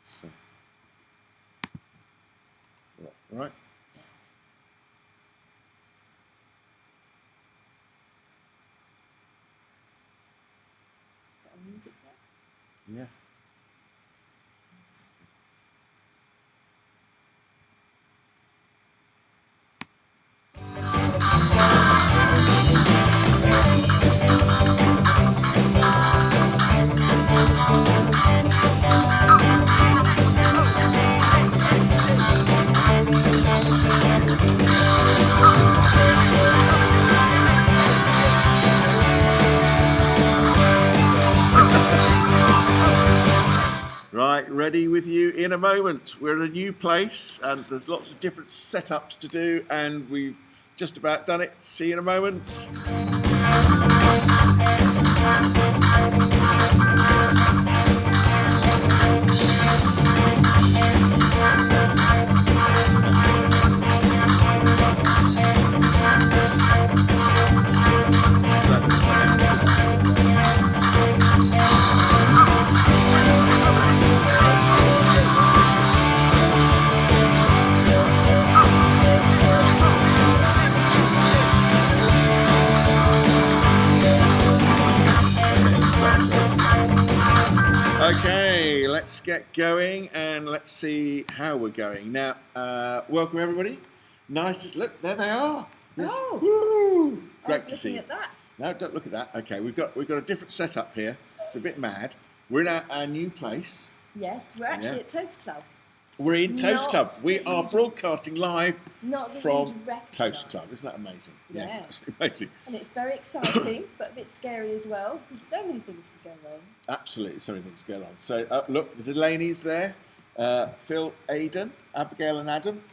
So, right. Got music there? Yeah. Right, ready with you in a moment. We're in a new place and there's lots of different setups to do and we've just about done it. See you in a moment. Okay, let's get going and let's see how we're going. Now, welcome everybody. Nice to look, there they are. Yes. Oh, woo! Great to see you. At that. No, don't look at that. Okay, we've got a different setup here. It's a bit mad. We're in our new place. Yes, we're actually at Toast Club. We're in Toast Club. We are broadcasting live from Toast Club. Isn't that amazing? Yeah. Yes, absolutely amazing. And it's very exciting, but a bit scary as well. So many things can go wrong. Absolutely, so many things can go wrong. So look, the Delaney's there. Phil, Aidan, Abigail and Adam,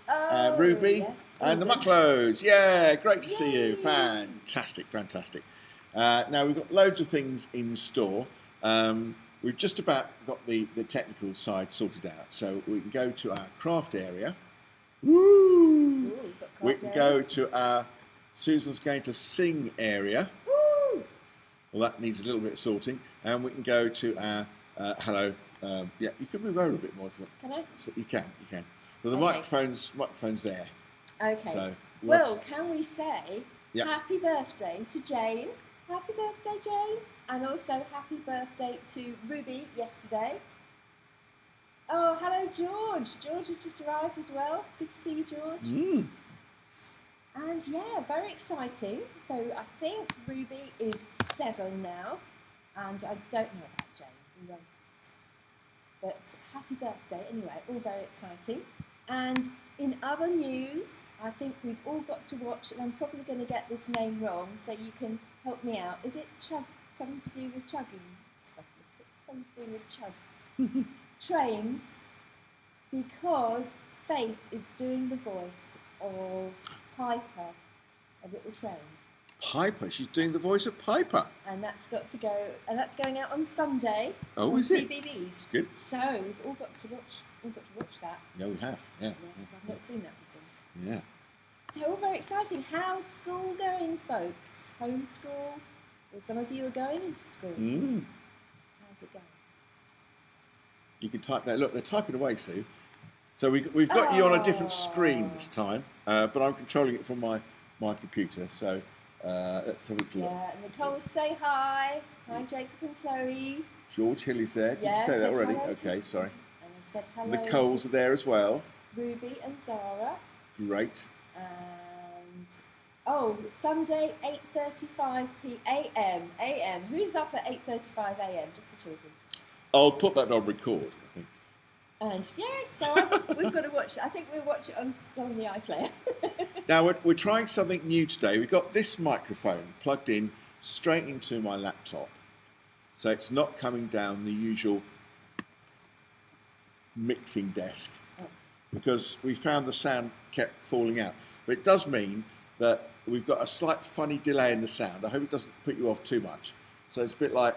Ruby, and the Mucklows. Yeah, great to see you. Fantastic, fantastic. Now, we've got loads of things in store. We've just about got the technical side sorted out, so we can go to our craft area. Woo! We can go to our Susan's going to sing area. Woo! Well, that needs a little bit of sorting. And we can go to our hello. Yeah, you can move over a bit more if you want. Can I? So you can. Well, the microphone's there. Okay. So, well, can we say happy birthday to Jane? Happy birthday, Jane. And also happy birthday to Ruby yesterday. Oh, hello, George. George has just arrived as well. Good to see you, George. And yeah, very exciting. So I think Ruby is 7 now. And I don't know about Jane. We won't ask. But happy birthday anyway. All very exciting. And in other news, I think we've all got to watch, and I'm probably going to get this name wrong, so you can help me out. Is it something to do with chugging stuff? Something to do with chug trains, because Faith is doing the voice of Piper, a little train. Piper, she's doing the voice of Piper. And that's got to go, and that's going out on Sunday. Oh, on is it? CBeebies. Good. So we've all got to watch that. Yeah, we have. Yeah. Because I've not seen that before. Yeah. So all very exciting. How's school going, folks? Homeschool? Well, some of you are going into school. How's it going? You can type that. Look, they're typing away, Sue. So we've got you on a different screen this time, but I'm controlling it from my computer. So let's have a look. Yeah, Nicole, say hi. Hi, Jacob and Chloe. George Hill is there. Did you say that already? Okay, sorry. And I said hello. Nicole's are there as well. Ruby and Zara. Great. And Sunday 8:35 a.m. Who's up at 8:35 a.m.? Just the children. I'll put that on record, I think. And yes, so we've got to watch it. I think we'll watch it on the iPlayer. Now we're trying something new today. We've got this microphone plugged in straight into my laptop, so it's not coming down the usual mixing desk, because we found the sound kept falling out. But it does mean that we've got a slight funny delay in the sound. I hope it doesn't put you off too much. So it's a bit like,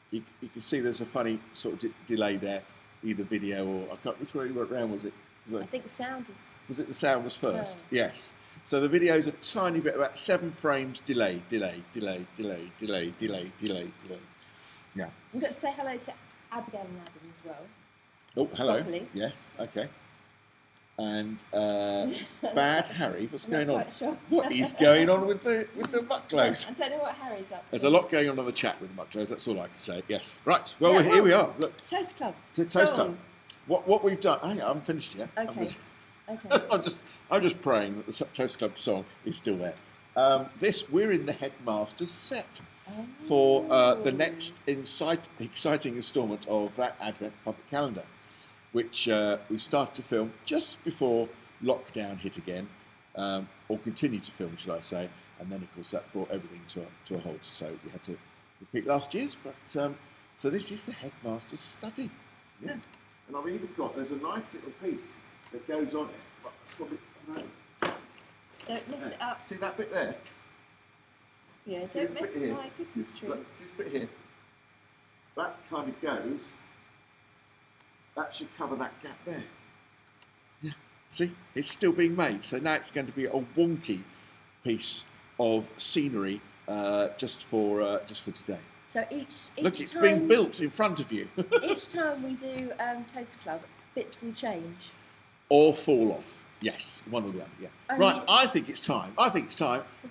you can see there's a funny sort of delay there, either video or, I can't, which way round was it? I think the sound was... Was it the sound was first? Yes. So the video's a tiny bit, about 7 frames delay. Yeah. We've got to say hello to Abigail and Adam as well. Oh, hello. Properly. Yes, okay. And Bad Harry, what's going on? Sure. What is going on with the Mucklows? I don't know what Harry's up to. There's a lot going on in the chat with the Mucklows, that's all I can say. Yes. Right, well, Yeah, here we are. Look. Toast Club. The Toast Club. What we've done... Hang on, I haven't finished yet. Okay. I'm just praying that the Toast Club song is still there. We're in the Headmaster's set for the next exciting instalment of that Advent public calendar, which we started to film just before lockdown hit again, or continued to film, should I say, and then of course that brought everything to a halt. So we had to repeat last year's, but so this is the Headmaster's study. Yeah, and I've even there's a nice little piece that goes on it. But it's probably, no. Don't mess it up. See that bit there? Yeah, don't mess my Christmas tree. Look, see this bit here? That kind of goes. That should cover that gap there. Yeah. See, it's still being made. So now it's going to be a wonky piece of scenery just for today. So each look, it's time, being built in front of you. Each time we do Toast Club, bits will change. Or fall off. Yes, one or the other. Yeah. Right. I think it's time.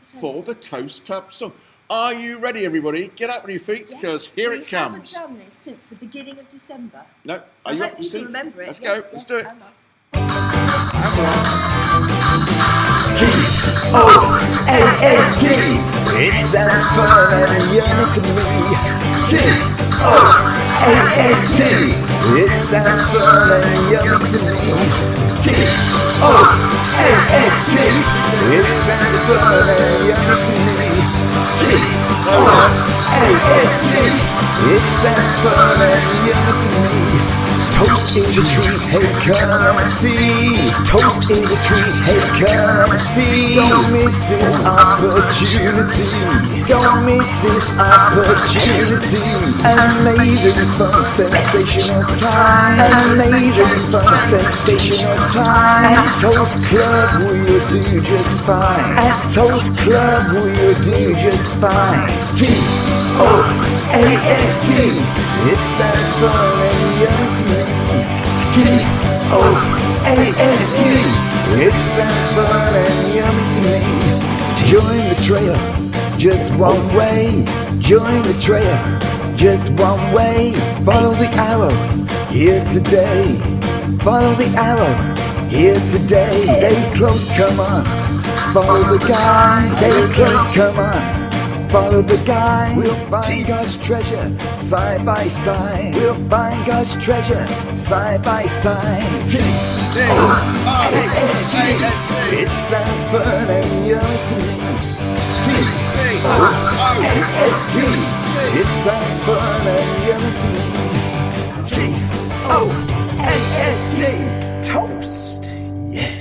For the Toast Club song. Are you ready, everybody? Get up on your feet, because here it comes. We haven't done this since the beginning of December. No. So Are you I up hope to see? remember it. Let's go. Let's do it. T-O-A-S-T. It sounds fun and yummy to me. T-O-A-S-T. It sounds fun and yummy to me. T-O-A-S-T. It sounds fun and yummy to me. T-O-A-S-T. It sounds fun and yummy to me. Toast is a treat, hey come and see. Toast is a treat, hey come and see. Don't miss this opportunity. Don't miss this opportunity. Amazing fun, sensational time. Amazing fun, sensational time. At Toast Club we'll do just fine. At Toast Club we'll do just fine. T-O-A-S-T. It sounds fun and yummy to me. T-O-A-S-T. It sounds fun and yummy to me. Join the trail, just one way. Join the trail, just one way. Follow the arrow, here today. Follow the arrow, here today. Stay close, come on. Follow the guide. Stay close, come on. Follow the guide. We'll find God's treasure side by side. We'll find God's treasure side by side. T-O-A-S-T. It sounds fun and yummy to me. T-O-A-S-T. It sounds fun and yummy to me. T-O-A-S-T. Toast. Yeah.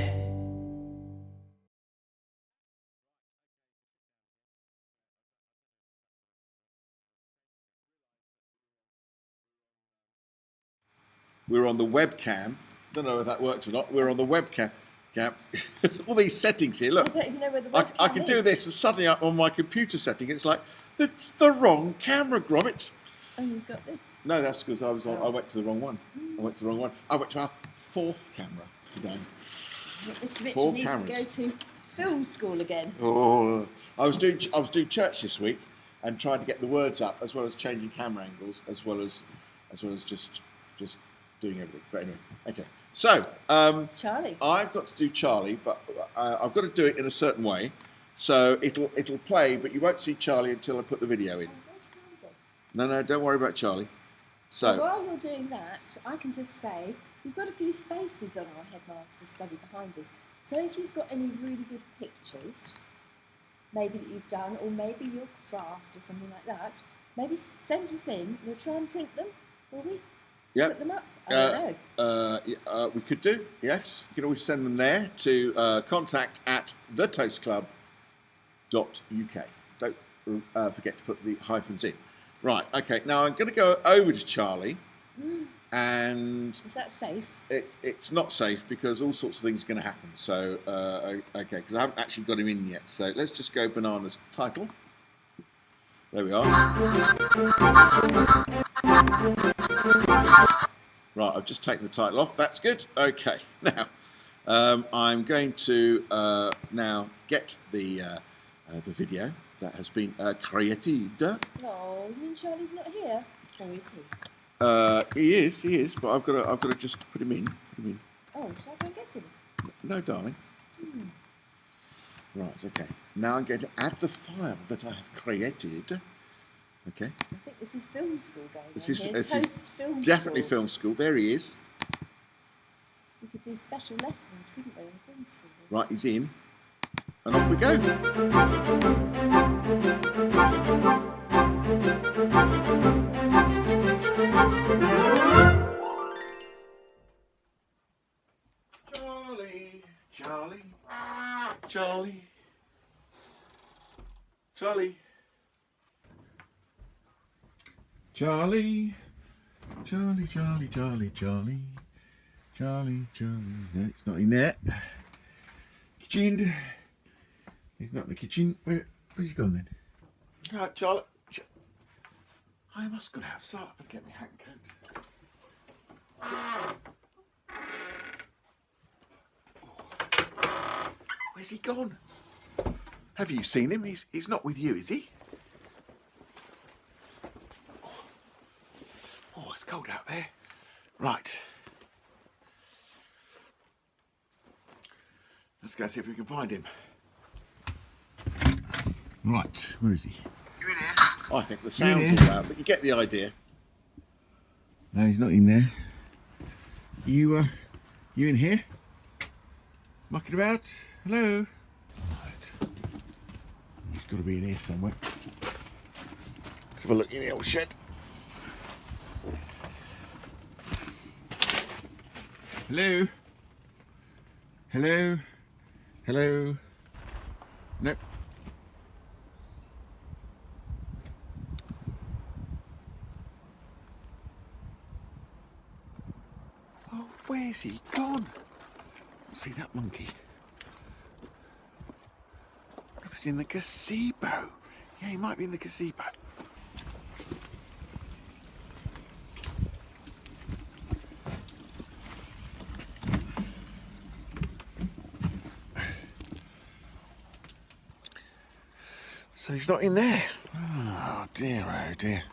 We're on the webcam. Don't know if that worked or not. We're on the webcam. All these settings here. Look, I don't even know where the webcam I can do this, and suddenly on my computer setting, it's like that's the wrong camera, Gromit. Oh, you've got this. No, that's because I went to the wrong one. I went to our fourth camera today. This Richard 4 needs cameras. to go to film school again. Oh, I was doing church this week and trying to get the words up, as well as changing camera angles, as well as just doing everything. But anyway, okay. So, Charlie. I've got to do Charlie, but I've got to do it in a certain way. So it'll play, but you won't see Charlie until I put the video in. No, don't worry about Charlie. So while you're doing that, I can just say we've got a few spaces on our Headmaster study behind us. So if you've got any really good pictures, maybe that you've done, or maybe your craft or something like that, maybe send us in. We'll try and print them, will we? Yeah. Put them up? I don't know. We could do, yes. You can always send them there to contact@thetoastclub.uk. Don't forget to put the hyphens in. Right, okay. Now I'm going to go over to Charlie, and is that safe? It's not safe because all sorts of things are going to happen. So, okay, because I haven't actually got him in yet. So let's just go bananas title. There we are. Right, I've just taken the title off. That's good. Okay, now I'm going to now get the video that has been created. Oh, you mean Charlie's not here? Or is he? He is, but I've got to just put him in. Oh, shall I go and get him? No, darling. Right, okay. Now I'm going to add the file that I have created. Okay. I think this is film school going This on is, here. this Toast is film definitely school. film school. There he is. We could do special lessons, couldn't we, in film school? Right, he's in. And off we go. Charlie, Charlie, Charlie, Charlie. Charlie, Charlie, Charlie, Charlie, Charlie, Charlie, Charlie. No, it's not in there. Kitchen. He's not in the kitchen. Where's he gone then? Right, Charlie. I must go outside and get my hat and coat. Where's he gone? Have you seen him? He's not with you, is he? Oh, it's cold out there. Right. Let's go see if we can find him. Right, where is he? You in here? I think the sound's all out, but you get the idea. No, he's not in there. You in here? Mucking about? Hello? Right. He's got to be in here somewhere. Let's have a look in the old shed. Hello? Hello? Hello? Nope. Oh, where's he gone? See that monkey? What if he's in the gazebo? Yeah, he might be in the gazebo. So he's not in there. Oh dear, oh dear.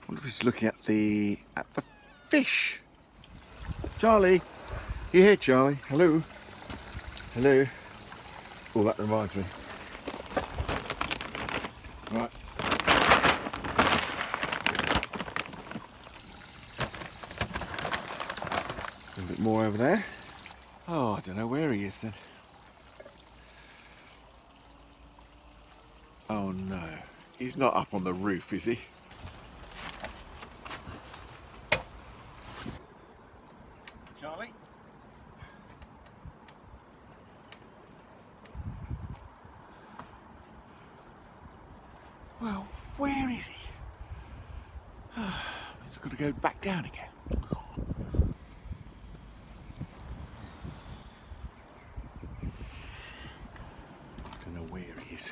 Wonder if he's looking at the fish. Charlie, you here, Charlie? Hello, hello. Oh, that reminds me. Right. A little bit more over there. Oh, I don't know where he is then. Oh no, he's not up on the roof, is he? Charlie? Well, where is he? Means I've got to go back down again. I don't know where he is.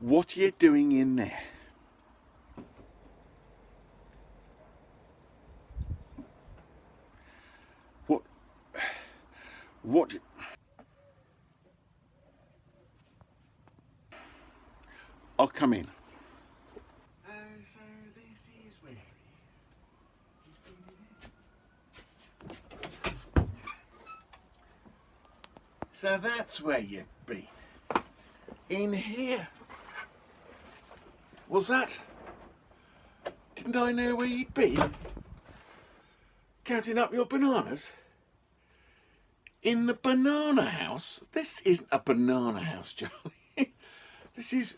What are you doing in there? What? I'll come in. Oh, so this is where he is. So that's where you've been. In here. Was that? Didn't I know where you'd be? Counting up your bananas? In the banana house? This isn't a banana house, Charlie. This is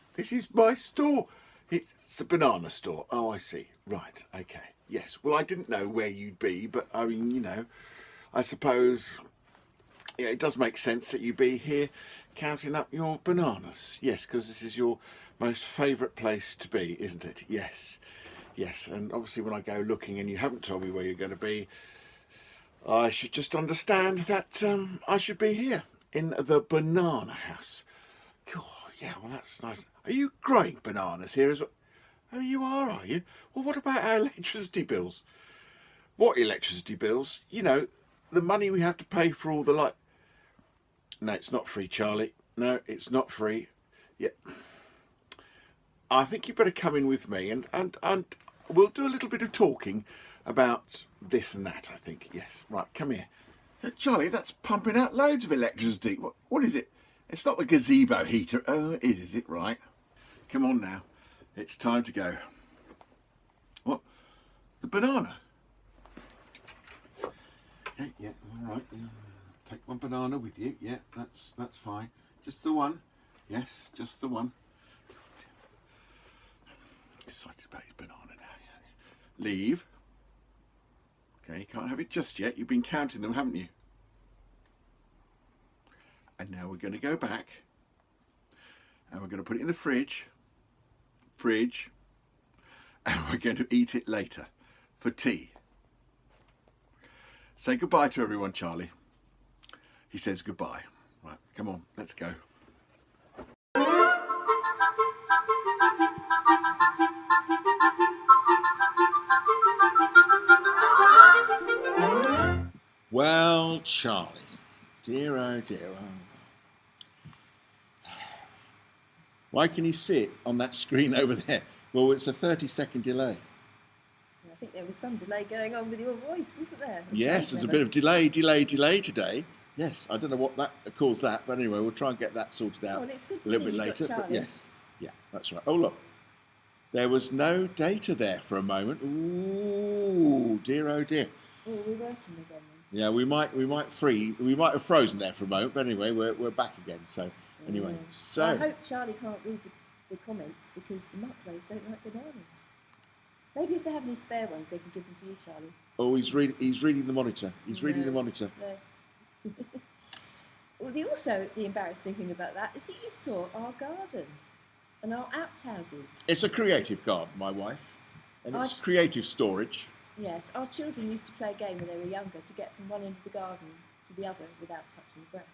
my store. It's a banana store. Oh, I see. Right, okay. Yes. Well, I didn't know where you'd be, but I mean, you know, I suppose yeah, it does make sense that you be here counting up your bananas. Yes, because this is your most favourite place to be, isn't it? Yes. Yes, and obviously when I go looking and you haven't told me where you're going to be, I should just understand that I should be here in the banana house. Oh, yeah, well, that's nice. Are you growing bananas here as well? Oh, you are you? Well, what about our electricity bills? What electricity bills? You know, the money we have to pay for all the light. No, it's not free, Charlie. No, it's not free. Yeah. I think you better come in with me and we'll do a little bit of talking about this and that, I think. Yes, right, come here. Charlie, that's pumping out loads of electricity. What is it? It's not the gazebo heater. Oh, it is it? Right. Come on now. It's time to go. What? The banana? Okay, yeah, all right. Take one banana with you. Yeah, that's fine. Just the one. Yes, just the one. Excited about his banana now. Leave. Okay, you can't have it just yet. You've been counting them, haven't you? And now we're going to go back and we're going to put it in the fridge, and we're going to eat it later for tea. Say goodbye to everyone, Charlie. He says goodbye. Right, come on, let's go. Well, Charlie, dear oh dear oh. Why can you see it on that screen over there? Well, it's a 30-second delay. I think there was some delay going on with your voice, isn't there? Yes, there's a bit of delay today. Yes, I don't know what that caused that, but anyway, we'll try and get that sorted out a little bit later. But yes, yeah, that's right. Oh look, there was no data there for a moment. Ooh, dear oh dear. Oh, we're working again then. Yeah, we might have frozen there for a moment, but anyway, we're back again. So anyway, so I hope Charlie can't read the comments because the Mucklows don't like bananas. Maybe if they have any spare ones, they can give them to you, Charlie. Oh, he's reading the monitor. He's reading the monitor. No. Well, the embarrassing thing about that is that you saw our garden and our outhouses. It's a creative garden, my wife, and it's creative storage. Yes, our children used to play a game when they were younger to get from one end of the garden to the other without touching the ground.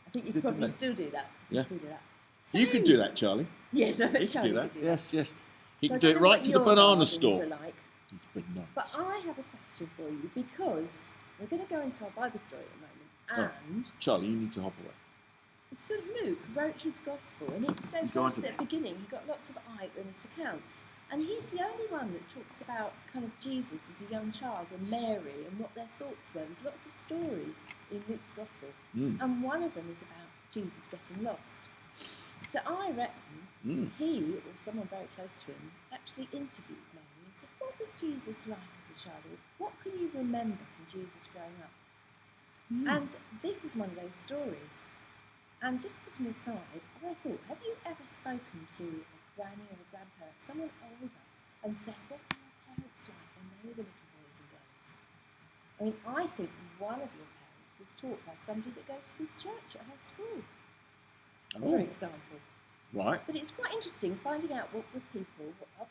I think you probably still do that. Yeah. Still do that. So, you could do that, Charlie. Yes, I bet you Charlie could do that. Could do yes, that. yes. He can do it right to the banana store. It's bananas. But I have a question for you because we're going to go into our Bible story at the moment. And Charlie, you need to hop away. St. Luke wrote his gospel, and it says right at the beginning he got lots of eyewitness accounts. And he's the only one that talks about kind of Jesus as a young child and Mary and what their thoughts were. There's lots of stories in Luke's Gospel. And one of them is about Jesus getting lost. So I reckon he, or someone very close to him, actually interviewed Mary and said, what was Jesus like as a child? What can you remember from Jesus growing up? And this is one of those stories. And just as an aside, I thought, have you ever spoken to a granny or a grandparent, someone older, and said, what were your parents like when they were little boys and girls? I mean, I think one of your parents was taught by somebody that goes to this church at her school, for example. Right. But it's quite interesting finding out what our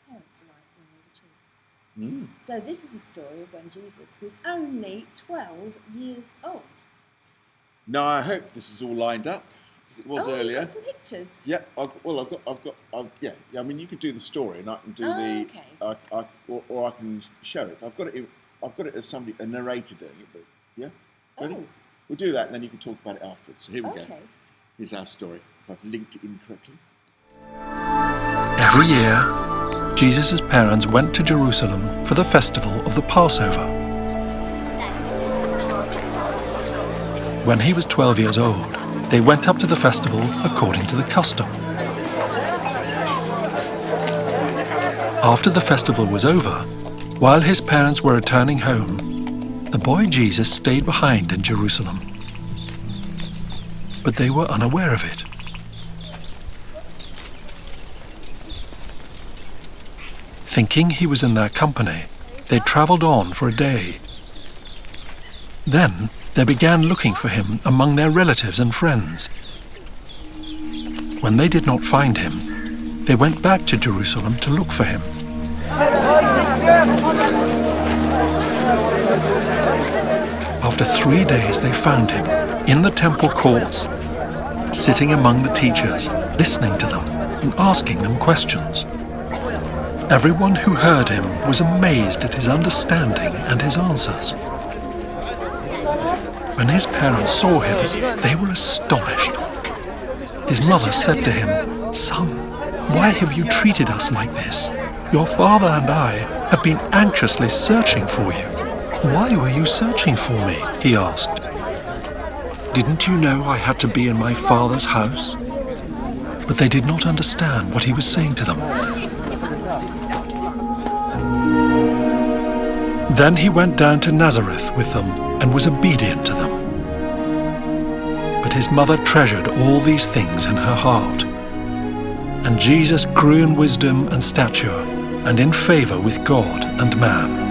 parents were like when they were children. So this is a story of when Jesus was only 12 years old. Now I hope this is all lined up. It was earlier. You've got some pictures. Yeah. Yeah. I mean, you can do the story, and I can do or I can show it. I've got it as a narrator doing it. But yeah. Ready? We'll do that, and then you can talk about it afterwards. So here we go. Here's our story. If I've linked it in correctly. Every year, Jesus' parents went to Jerusalem for the festival of the Passover. When he was 12 years old, they went up to the festival according to the custom. After the festival was over, while his parents were returning home, the boy Jesus stayed behind in Jerusalem. But they were unaware of it. Thinking he was in their company, they traveled on for a day. Then they began looking for him among their relatives and friends. When they did not find him, they went back to Jerusalem to look for him. After 3 days, they found him in the temple courts, sitting among the teachers, listening to them and asking them questions. Everyone who heard him was amazed at his understanding and his answers. When his parents saw him, they were astonished. His mother said to him, "Son, why have you treated us like this? Your father and I have been anxiously searching for you." "Why were you searching for me?" he asked. "Didn't you know I had to be in my father's house?" But they did not understand what he was saying to them. Then he went down to Nazareth with them and was obedient to them. But his mother treasured all these things in her heart. And Jesus grew in wisdom and stature and in favor with God and man.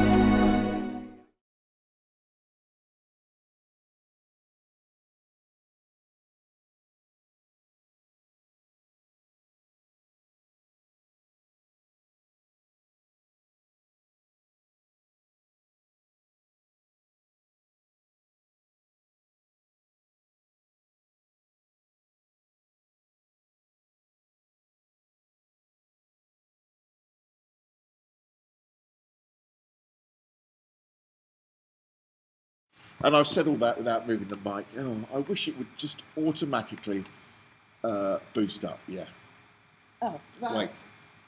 And I've said all that without moving the mic. Oh, I wish it would just automatically boost up. Yeah. Oh, right.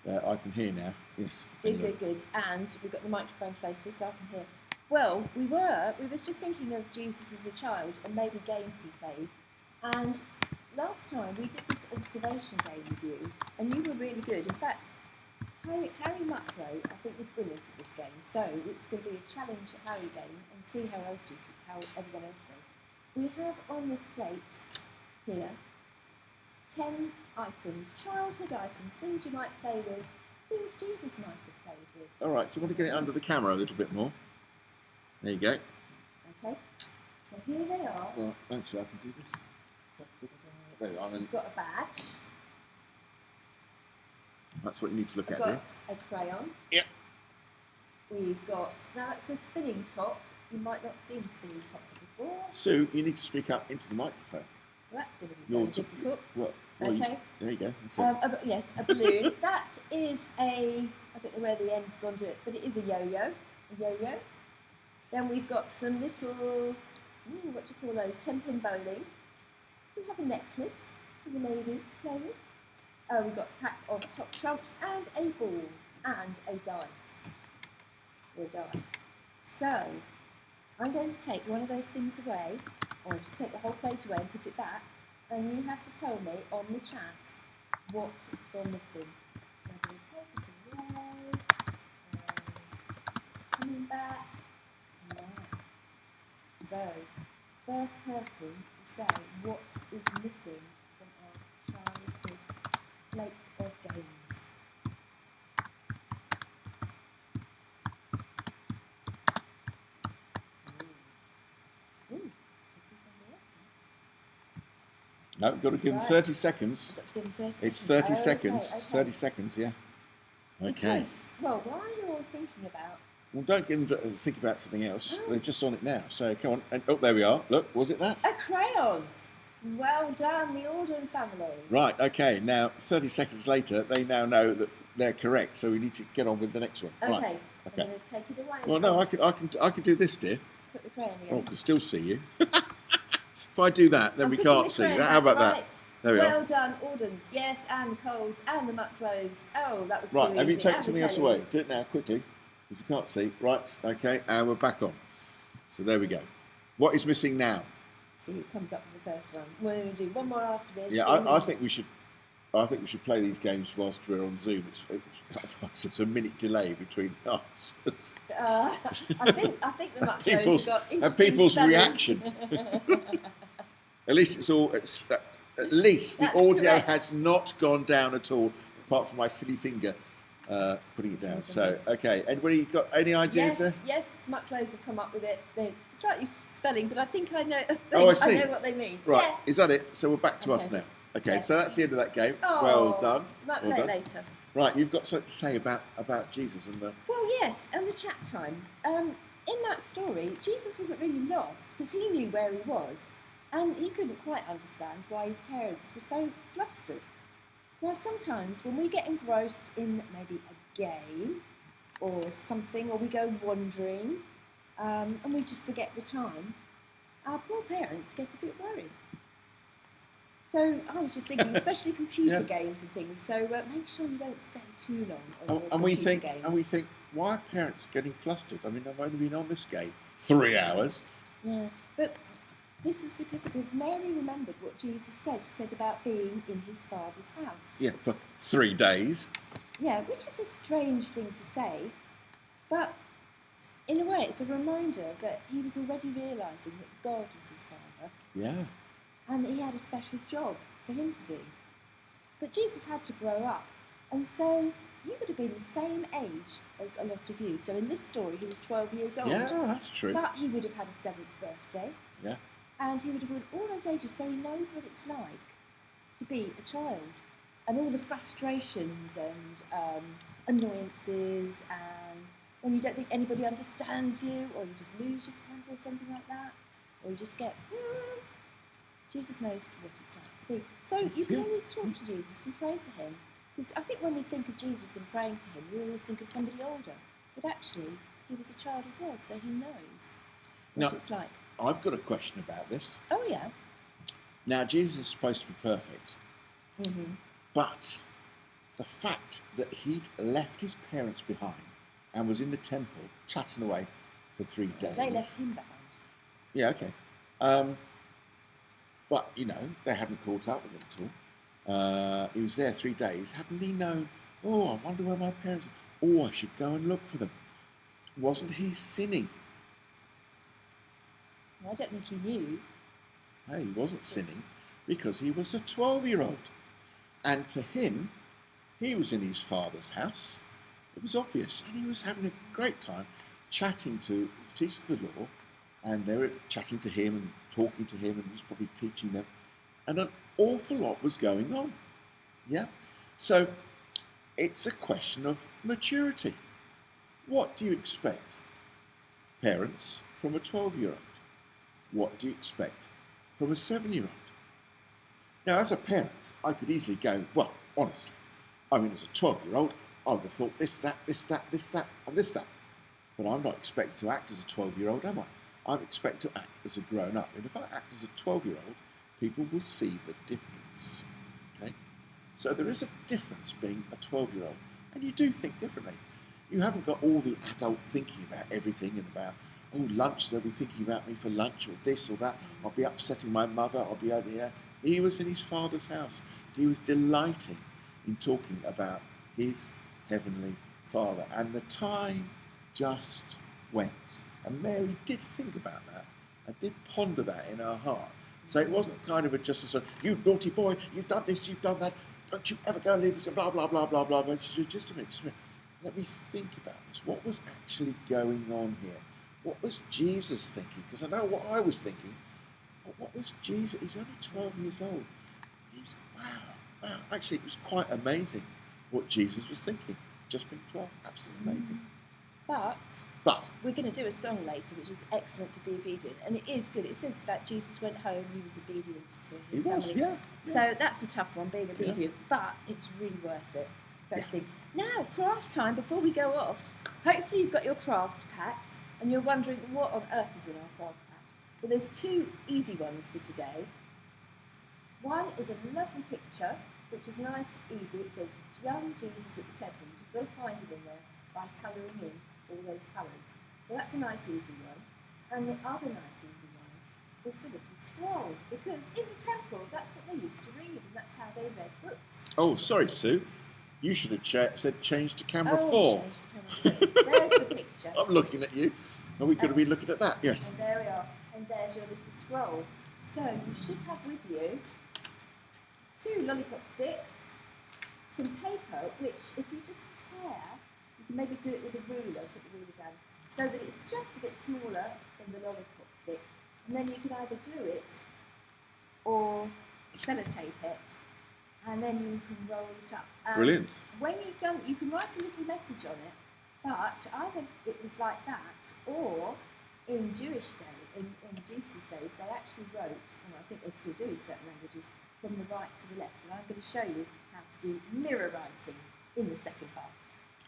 Wait. I can hear now. Yes. Good. And we've got the microphone closer so I can hear. Well, we were just thinking of Jesus as a child and maybe games he played. And last time we did this observation game with you, and you were really good. In fact, Harry Mucklow, I think, was brilliant at this game. So it's going to be a challenge at Harry game and see how everyone else does. We have on this plate here 10 items, childhood items, things you might play with, things Jesus might have played with. All right. Do you want to get it under the camera a little bit more? There you go. Okay. So here they are. Well, actually, I can do this. There you are. We've got a badge. That's what you need to look We've at there. got a crayon. Yep. We've got, now that's a spinning top. You might not have seen a spinning top before. Sue, you need to speak up into the microphone. Well, that's going to be very difficult. Well, Okay. There you go. Yes, a balloon. That is I don't know where the end's gone to it, but it is a yo-yo. A yo-yo. Then we've got some little, what do you call those? 10-pin bowling. We have a necklace for the ladies to play with. We've got a pack of top trumps and a ball and a dice. Or a die. So, I'm going to take one of those things away, or just take the whole plate away and put it back, and you have to tell me on the chat what has gone missing. I'm going to take it away, coming back, now. So, first person to say what is missing from our childhood plate of games. No, you've got to give them 30 seconds. Got to give them 30 seconds. It's 30 seconds. Okay. 30 seconds, yeah. Okay. Because, well, while you're thinking about... Well, don't get them to think about something else. They're just on it now. So, come on. And, oh, there we are. Look, was it that? A crayon! Well done, the Alden family. Right, okay. Now, 30 seconds later, they now know that they're correct. So we need to get on with the next one. Okay. Right. I'm Okay. going to take it away. Well, no, I can do this, dear. Put the crayon Oh, I in. can still see you. If I do that, then I'm we putting can't the see you. crayon How back. about Right. that? There we Well are. done, Aldens. Yes, and Coles, and the Mucklows. Oh, that was Right, too have you easy. taken And the something else Kellys. away? Do it now, quickly, because you can't see. Right, okay, and we're back on. So there we go. What is missing now? See who comes up with the first one. We're going to do one more after this. Yeah, see I who- think we should. I think we should play these games whilst we're on Zoom. It's a minute delay between us. I think the Mucklows People's- have got and interesting people's studies. reaction. At least it's all. At least the That's audio correct. has not gone down at all, apart from my silly finger putting it down. So, okay. Anybody got any ideas there? Yes, Mucklows have come up with it. They're slightly spelling, but I think I know. Oh, I I see. know what they mean. Right. Yes. Is that it? So we're back to us Okay. now. Okay. Yes. So that's the end of that game. Oh, Well done. Might Well play done. later. Right. You've got something to say about Jesus and the. Well, yes, and the chat time. in that story, Jesus wasn't really lost because he knew where he was, and he couldn't quite understand why his parents were so flustered. Now, sometimes when we get engrossed in maybe a game or something, or we go wandering, and we just forget the time, our poor parents get a bit worried. So I was just thinking, especially computer games and things. So make sure you don't stay too long on your computer games. And we think, why are parents getting flustered? I mean, I've only been on this game 3 hours. Yeah, but this is significant because Mary remembered what Jesus said. She said about being in his Father's house. Yeah, for 3 days. Yeah, which is a strange thing to say, but in a way, it's a reminder that he was already realising that God was his Father. Yeah. And that he had a special job for him to do. But Jesus had to grow up, and so he would have been the same age as a lot of you. So in this story, he was 12 years old. Yeah, that's true. But he would have had a 7th birthday. Yeah. And he would have been all those ages, so he knows what it's like to be a child. And all the frustrations and annoyances, and when you don't think anybody understands you, or you just lose your temper or something like that, or you just get... Jesus knows what it's like to be. So you can always talk to Jesus and pray to him. Because I think when we think of Jesus and praying to him, we always think of somebody older. But actually, he was a child as well, so he knows what it's like. I've got a question about this. Oh, yeah. Now, Jesus is supposed to be perfect. Mm-hmm. But the fact that he'd left his parents behind and was in the temple chatting away for 3 days. They left him behind. Yeah, okay. But, you know, they hadn't caught up with him at all. He was there 3 days. Hadn't he known, oh, I wonder where my parents are. Oh, I should go and look for them. Wasn't he sinning? Well, I don't think he knew. No, he wasn't sinning because he was a 12-year-old. And to him, he was in his father's house. It was obvious. And he was having a great time chatting to the teachers of the law. And they were chatting to him and talking to him, and he was probably teaching them. And an awful lot was going on. Yeah? So it's a question of maturity. What do you expect, parents, from a 12-year-old? What do you expect from a 7-year-old? Now, as a parent, I could easily go, well, honestly, I mean, as a 12-year-old, I would have thought this, that, this, that, this, that, and this, that. But I'm not expected to act as a 12-year-old, am I? I'm expected to act as a grown-up. And if I act as a 12-year-old, people will see the difference. Okay? So there is a difference being a 12-year-old. And you do think differently. You haven't got all the adult thinking about everything and about, oh, lunch, they'll be thinking about me for lunch, or this or that. I'll be upsetting my mother. I'll be over here. He was in his father's house. He was delighting in talking about his heavenly Father. And the time just went. And Mary did think about that and did ponder that in her heart. So it wasn't kind of just a sort of, you naughty boy, you've done this, you've done that, don't you ever go and leave this, blah, blah, blah, blah, blah. But just a minute. Let me think about this. What was actually going on here? What was Jesus thinking? Because I know what I was thinking. But what was Jesus? He's only 12 years old. He was, wow. Actually, it was quite amazing what Jesus was thinking. Just being 12, absolutely amazing. But we're going to do a song later, which is excellent to be obedient, and it is good. It says about Jesus went home, he was obedient to his family. Yeah. So that's a tough one, being obedient, but it's really worth it. Now, craft time before we go off. Hopefully you've got your craft packs, and you're wondering what on earth is in our craft pack. Well, there's 2 easy ones for today. One is a lovely picture, which is nice, easy. It says, young Jesus at the temple. You just got to find it in there by colouring in all those colours. So that's a nice easy one. And the other nice easy one is the little scroll, because in the temple that's what they used to read, and that's how they read books. Oh, sorry, Sue. You should have said change to camera 4. Change to camera 4. There's the picture. I'm looking at you. And we could have been looking at that, yes. And there we are. And there's your little scroll. So you should have with you 2 lollipop sticks, some paper, which if you just tear, you can maybe do it with a ruler, put the ruler down, so that it's just a bit smaller than the lollipop sticks. And then you can either glue it or sellotape it, and then you can roll it up. Brilliant. When you've done, you can write a little message on it, But either it was like that, or in Jewish day, in Jesus' days, they actually wrote, and I think they still do in certain languages, from the right to the left. And I'm going to show you how to do mirror writing in the second half.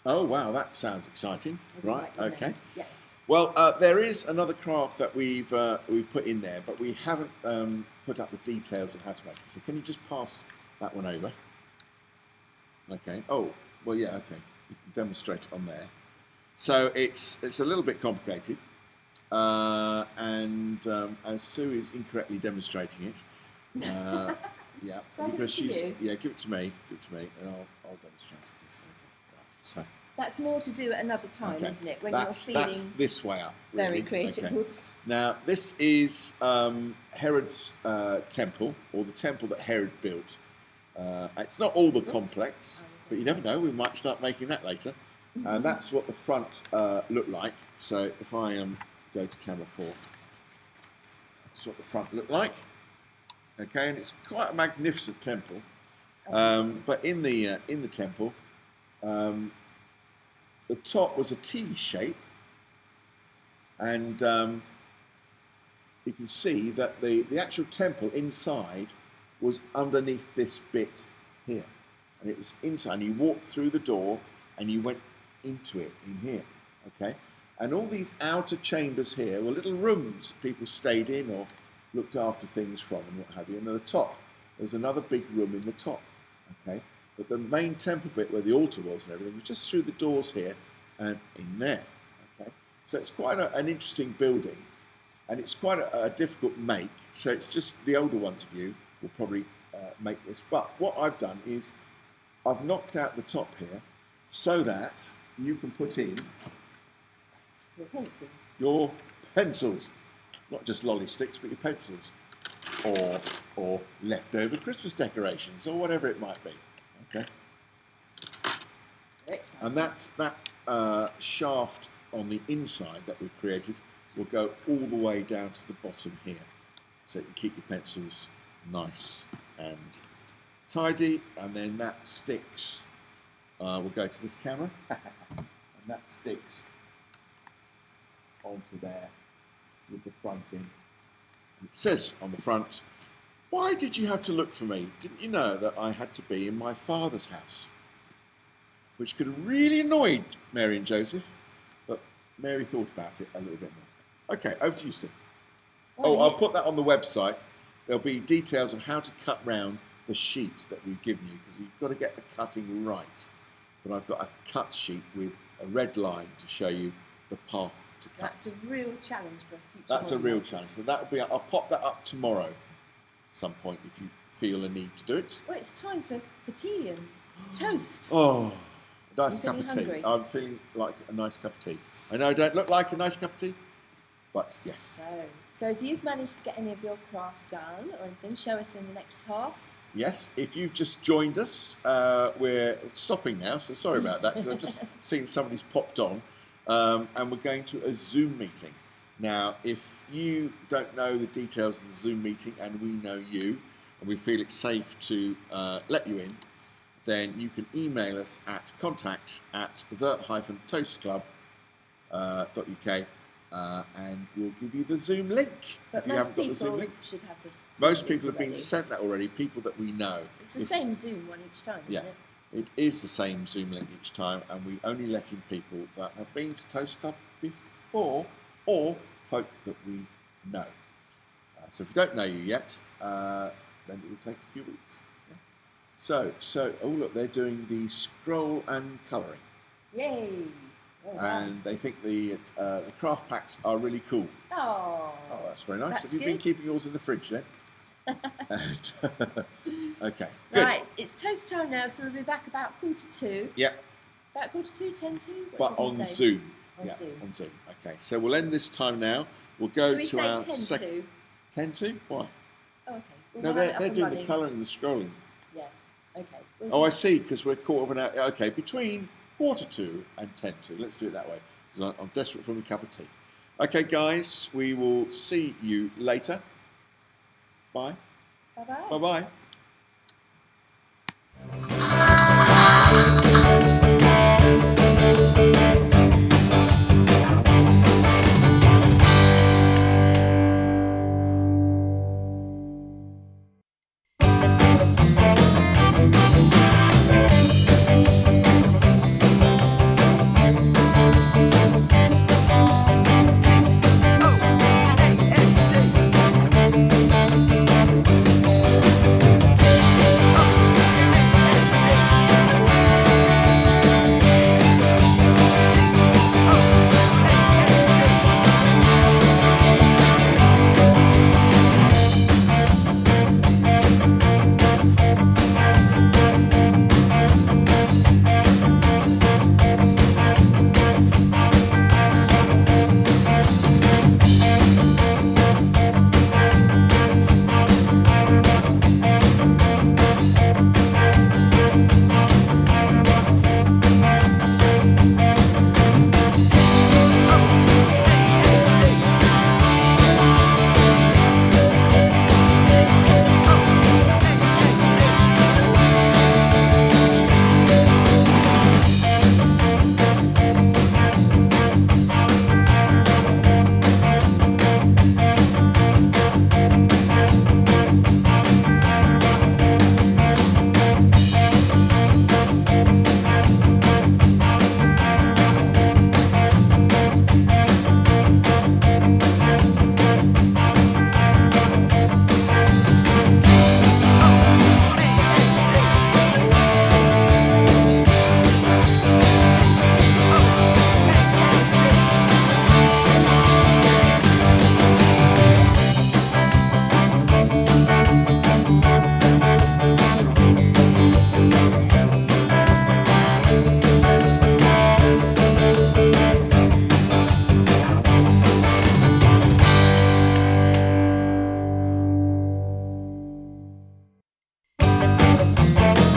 Oh wow, that sounds exciting. Right, okay. Yeah. Well, there is another craft that we've put in there, but we haven't put up the details of how to make it. So can you just pass that one over? Okay. Oh, well, yeah. Okay. You can demonstrate it on there. So it's a little bit complicated, and as Sue is incorrectly demonstrating it, yeah, So I'll give it to you? Yeah, give it to me, and I'll demonstrate it. Okay. Right. So. That's more to do at another time, Okay. isn't it? When That's this way up. Really. very creative. Okay. Whoops. Now, this is Herod's temple, or the temple that Herod built. It's not all the complex, but you never know, we might start making that later. And that's what the front looked like. So if I go to camera 4, that's what the front looked like. Okay, and it's quite a magnificent temple. But in the temple, the top was a T shape, and you can see that the actual temple inside was underneath this bit here, and it was inside. And you walked through the door, and you went into it in here. Okay, and all these outer chambers here were little rooms people stayed in or looked after things from, and what have you. And at the top, there was another big room in the top. Okay. But the main temple bit where the altar was and everything was just through the doors here and in there. Okay, so it's quite an interesting building, and it's quite a difficult make. So it's just the older ones of you will probably make this. But what I've done is I've knocked out the top here so that you can put in your pencils, not just lolly sticks, but your pencils, or leftover Christmas decorations, or whatever it might be. Okay, and that shaft on the inside that we've created will go all the way down to the bottom here, so you can keep your pencils nice and tidy. And then that sticks. We'll go to this camera, and that sticks onto there with the front in. It says on the front, "Why did you have to look for me? Didn't you know that I had to be in my father's house?" Which could have really annoyed Mary and Joseph, but Mary thought about it a little bit more. Okay, over to you, Sue. I'll put that on the website. There'll be details of how to cut round the sheets that we've given you, because you've got to get the cutting right. But I've got a cut sheet with a red line to show you the path to cut. That's a real challenge for future. That's a real challenge. So that'll be. I'll pop that up tomorrow, some point, if you feel a need to do it. Well, it's time for tea and toast. Oh, a nice cup of tea. Hungry. I'm feeling like a nice cup of tea. I know I don't look like a nice cup of tea, but yes. So if you've managed to get any of your craft done or anything, show us in the next half. Yes, if you've just joined us, we're stopping now, so sorry about that, because I've just seen somebody's popped on, and we're going to a Zoom meeting. Now, if you don't know the details of the Zoom meeting, and we know you, and we feel it's safe to let you in, then you can email us at contact@the-toastclub.uk, and we'll give you the Zoom link. But if you most haven't got the Zoom people link. should have the Zoom Most link people have been already. sent that already, people that we know. It's the same Zoom one each time, Yeah. isn't it? It is the same Zoom link each time, and we only let in people that have been to Toast Club before, or folk that we know. So if we don't know you yet, then it will take a few weeks. Yeah. So, oh look, they're doing the scroll and colouring, Yay! Well done. and they think the craft packs are really cool. Oh, that's very nice. That's Have you been good. keeping yours in the fridge then? Okay, good. Right, it's toast time now, so we'll be back about 1:45. Yeah. About 1:45, 10:02? But on Zoom. On Yeah, Zoom. on Zoom. Okay, so we'll end this time now. We'll go Should we to say our 10 second. to? 10-2? Why? Oh, okay. Well, No, we'll have it they're up doing and the running. colouring and the scrolling. Yeah, okay. Oh, I see, because we're quarter of an hour. Okay, between 1:45 and 10-2. Let's do it that way, because I'm desperate for a cup of tea. Okay, guys, we will see you later. Bye. Bye-bye. Bye-bye.